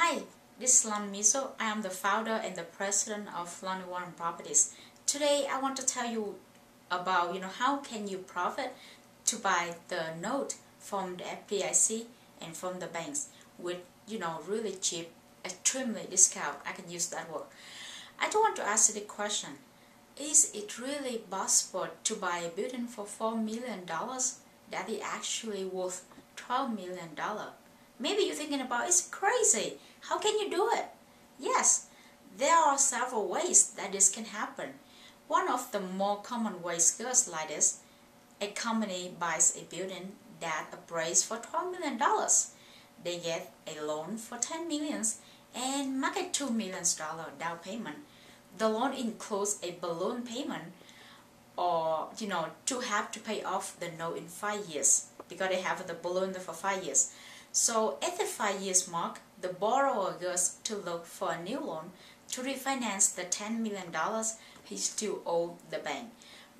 Hi, this is Lon Miso. I am the founder and the president of Lon Warren Properties. Today I want to tell you about how can you profit to buy the note from the FDIC and from the banks with really cheap, extremely discount. I can use that word. I just want to ask you the question: is it really possible to buy a building for $4 million that is actually worth $12 million? Maybe you're thinking about it's crazy. How can you do it? Yes, there are several ways that this can happen. One of the more common ways goes like this. A company buys a building that appraised for $12 million. They get a loan for $10 million and make a $2 million down payment. The loan includes a balloon payment or to have to pay off the note in 5 years because they have the balloon for 5 years. So at the 5 years mark, the borrower goes to look for a new loan to refinance the $10 million he still owed the bank.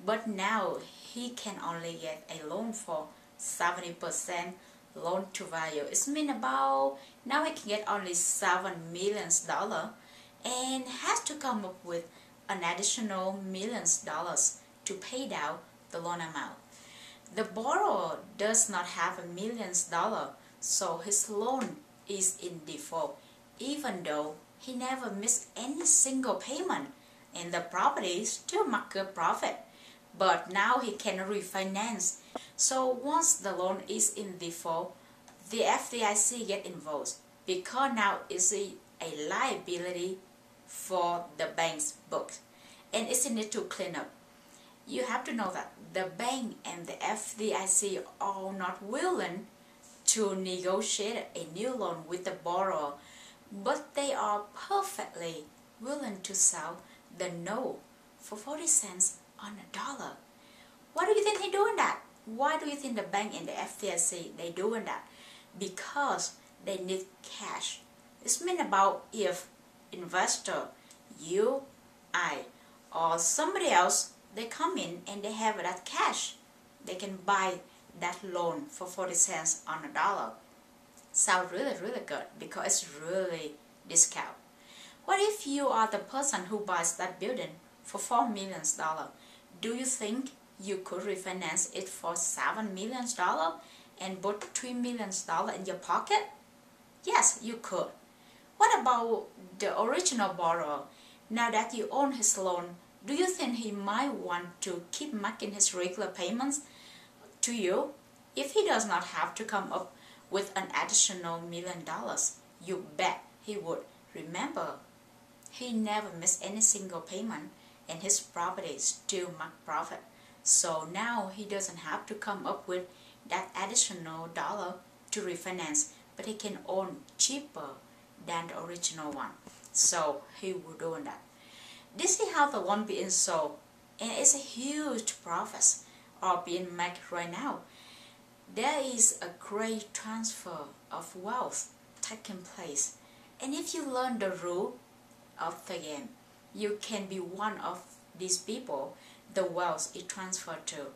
But now he can only get a loan for 70% loan to value. It means about now he can get only $7 million and has to come up with an additional millions dollars to pay down the loan amount. The borrower does not have $1 million, so his loan is in default, even though he never missed any single payment, and the property still make a profit. But now he can refinance. So once the loan is in default, the FDIC get involved because now it's a liability for the bank's books, and it's need to clean up. You have to know that the bank and the FDIC are not willing to negotiate a new loan with the borrower, but they are perfectly willing to sell the note for 40 cents on a dollar. Why do you think they're doing that? Why do you think the bank and the FDIC they doing that? Because they need cash. It's mean about if investor, you, I, or somebody else, they come in and they have that cash, they can buy that loan for 40 cents on a dollar. Sounds really good because it's really discount. What if you are the person who buys that building for $4 million? Do you think you could refinance it for $7 million and put $3 million in your pocket? Yes, you could. What about the original borrower? Now that you own his loan, do you think he might want to keep making his regular payments to you? If he does not have to come up with an additional $1 million, you bet he would. Remember, he never missed any single payment and his property still make profit. So now he doesn't have to come up with that additional dollar to refinance, but he can own cheaper than the original one. So he will do that. This is how the loan being sold, and it's a huge profit are being made right now. There is a great transfer of wealth taking place, and if you learn the rule of the game, you can be one of these people the wealth is transferred to.